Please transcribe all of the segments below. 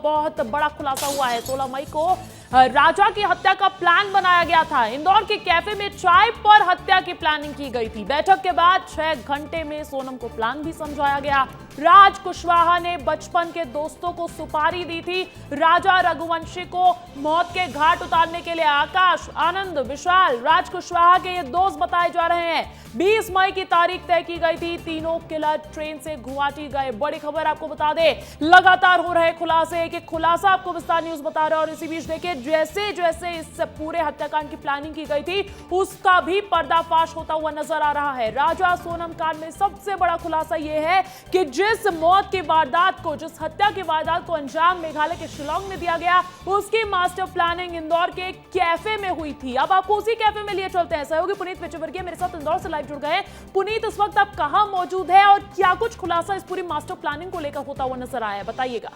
बहुत बड़ा खुलासा हुआ है। 16 मई को राजा की हत्या का प्लान बनाया गया था। इंदौर के कैफे में चाय पर हत्या की प्लानिंग की गई थी। बैठक के बाद 6 घंटे में सोनम को प्लान भी समझाया गया। राज कुशवाहा ने बचपन के दोस्तों को सुपारी दी थी। राजा रघुवंशी को मौत के घाट उतारने के लिए आकाश, आनंद, विशाल, राज कुशवाहा के ये दोस्त बताए जा रहे हैं। 20 मई की तारीख तय की गई थी। तीनों किलर ट्रेन से गुवाहाटी गए। बड़ी खबर आपको बता दें, लगातार हो रहे खुलासे, एक खुलासा आपको विस्तार न्यूज बता रहे हैं। और इसी बीच देखिए, जैसे जैसे इस पूरे हत्याकांड की प्लानिंग की गई थी उसका भी पर्दाफाश होता हुआ नजर आ रहा है। राजा सोनम कांड में सबसे बड़ा खुलासा यह है कि जिस मौत की वारदात को, जिस हत्या की वारदात को अंजाम मेघालय के शिलांग में दिया गया, उसकी मास्टर प्लानिंग इंदौर के कैफे में हुई थी। अब आपको उसी कैफे में लिए चलते हैं। सहयोगी पुनीत विचवर्गीय मेरे साथ इंदौर से लाइव जुड़ गए। पुनीत, इस वक्त आप कहां मौजूद है और क्या कुछ खुलासा इस पूरी मास्टर प्लानिंग को लेकर होता हुआ नजर आया है, बताइएगा।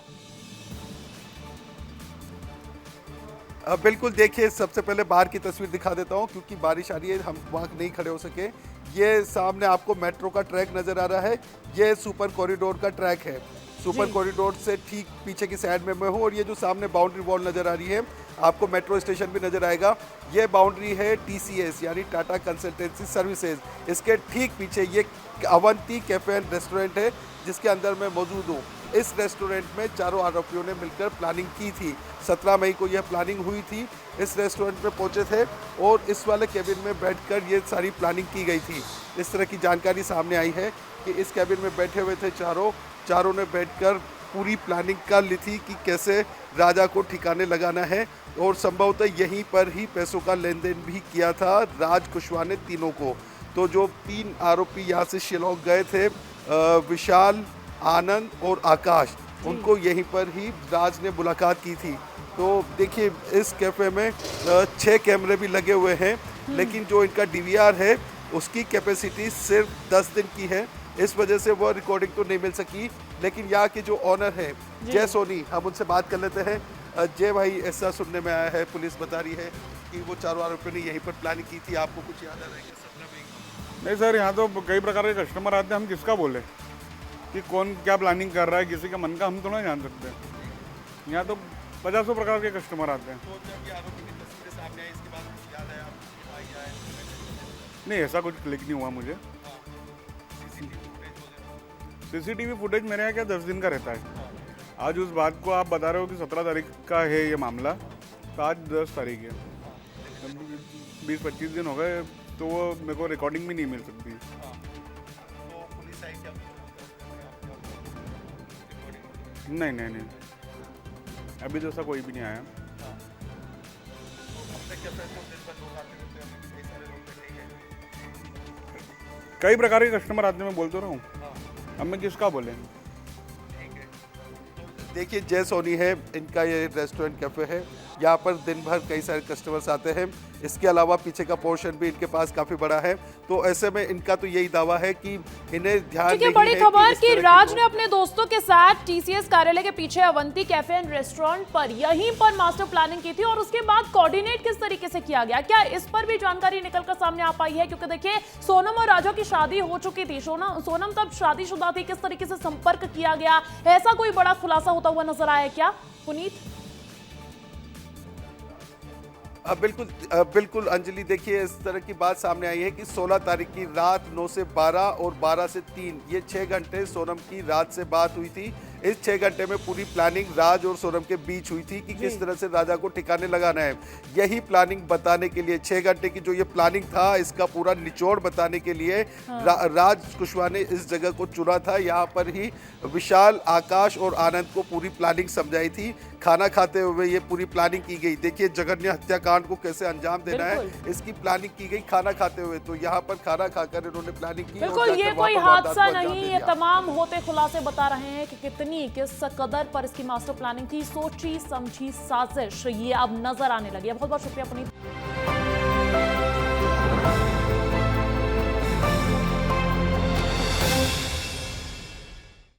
बिल्कुल, देखिए सबसे पहले बाहर की तस्वीर दिखा देता हूं क्योंकि बारिश आ रही है, हम वहां नहीं खड़े हो सके। ये सामने आपको मेट्रो का ट्रैक नजर आ रहा है, ये सुपर कॉरिडोर का ट्रैक है। सुपर कॉरिडोर से ठीक पीछे की साइड में मैं हूँ और ये जो सामने बाउंड्री वॉल नजर आ रही है, आपको मेट्रो स्टेशन भी नजर आएगा। ये बाउंड्री है TCS यानी टाटा कंसल्टेंसी सर्विसेज। इसके ठीक पीछे ये अवंती कैफे एंड रेस्टोरेंट है जिसके अंदर मैं मौजूद हूँ। इस रेस्टोरेंट में चारों आरोपियों ने मिलकर प्लानिंग की थी। 17 मई को यह प्लानिंग हुई थी। इस रेस्टोरेंट में पहुंचे थे और इस वाले केबिन में बैठकर ये सारी प्लानिंग की गई थी। इस तरह की जानकारी सामने आई है कि इस केबिन में बैठे हुए थे चारों ने बैठकर पूरी प्लानिंग कर ली थी कि कैसे राजा को ठिकाने लगाना है और संभवतः यहीं पर ही पैसों का लेन देन भी किया था राज कुशवाहा ने तीनों को। तो जो 3 आरोपी यहाँ से शिलांग गए थे, विशाल, आनंद और आकाश, उनको यहीं पर ही राज ने मुलाकात की थी। तो देखिए इस कैफ़े में 6 कैमरे भी लगे हुए हैं, लेकिन जो इनका DVR है उसकी कैपेसिटी सिर्फ 10 दिन की है। इस वजह से वो रिकॉर्डिंग तो नहीं मिल सकी। लेकिन यहाँ के जो ऑनर हैं जय सोनी, हम उनसे बात कर लेते हैं। जय भाई, ऐसा सुनने में आया है, पुलिस बता रही है कि वो चारों आरोपियों ने यहीं पर प्लानिंग की थी। आपको कुछ याद आ रहा है क्या? 17 मई? नहीं सर, यहाँ तो कई प्रकार के कस्टमर आते हैं, हम किसका बोले कि कौन क्या प्लानिंग कर रहा है, किसी का मन का हम तो नहीं जान सकते। यहाँ तो 50 प्रकार के कस्टमर आते हैं। तो जब ये आरोपी की तस्वीरें सामने आई, इसके बाद कुछ याद आया आपको? नहीं, ऐसा कुछ क्लिक नहीं हुआ मुझे। CCTV फुटेज मेरे यहाँ क्या 10 दिन का रहता है। आज उस बात को आप बता रहे हो कि 17 तारीख का है ये मामला, तो आज 10 तारीख है, 20-25 दिन हो गए, तो वो मेरे को रिकॉर्डिंग भी नहीं मिल सकती। तो पुलिस आई क्या? नहीं, अभी तो ऐसा कोई भी नहीं आया। कई प्रकार के कस्टमर आते हैं, मैं बोलता रहा हूँ, अब मैं किसका बोले। देखिए जय सोनी है, इनका ये रेस्टोरेंट कैफे है। यहाँ पर दिन भर कई सारे कस्टमर्स आते हैं। इसके अलावा पीछे का पोर्शन भी इनके पास काफी बड़ा है। तो ऐसे में इनका तो यही दावा है कि इन्हें ध्यान नहीं है। बड़ी खबर कि राज ने अपने दोस्तों के साथ TCS कार्यालय के पीछे अवंती कैफे एंड रेस्टोरेंट पर यहीं पर मास्टर प्लानिंग की थी और उसके बाद कोऑर्डिनेट किस तरीके से किया गया, क्या इस पर भी जानकारी निकलकर सामने आ पाई है? क्योंकि देखिए सोनम और राजा की शादी हो चुकी थी, सोनम तब शादीशुदा थी, किस तरीके से संपर्क किया गया, ऐसा कोई बड़ा खुलासा होता हुआ नजर आया क्या पुनीत? बिल्कुल अंजलि, देखिए इस तरह की बात सामने आई है कि 16 तारीख की रात 9 से 12 और 12 से 3 ये 6 घंटे सोनम की रात से बात हुई थी। इस 6 घंटे में पूरी प्लानिंग राज और सोनम के बीच हुई थी कि किस तरह से राजा को ठिकाने लगाना है। यही प्लानिंग बताने के लिए 6 घंटे की जो ये प्लानिंग था, इसका पूरा निचोड़ बताने के लिए राज कुशवाहा ने इस जगह को चुना था। यहाँ पर ही विशाल, आकाश और आनंद को पूरी प्लानिंग समझाई थी। खाना खाते हुए ये पूरी प्लानिंग की गई। देखिए जघन्य हत्याकांड को कैसे अंजाम देना है, इसकी प्लानिंग की गई खाना खाते हुए। तो यहाँ पर खाना खाकर इन्होंने प्लानिंग की। बिल्कुल, ये कोई हादसा नहीं, ये तमाम होते खुलासे बता रहे हैं कि किस कदर पर इसकी मास्टर प्लानिंग थी, सोची समझी साजिश ये अब नजर आने लगी है। बहुत बहुत शुक्रिया पुनीत।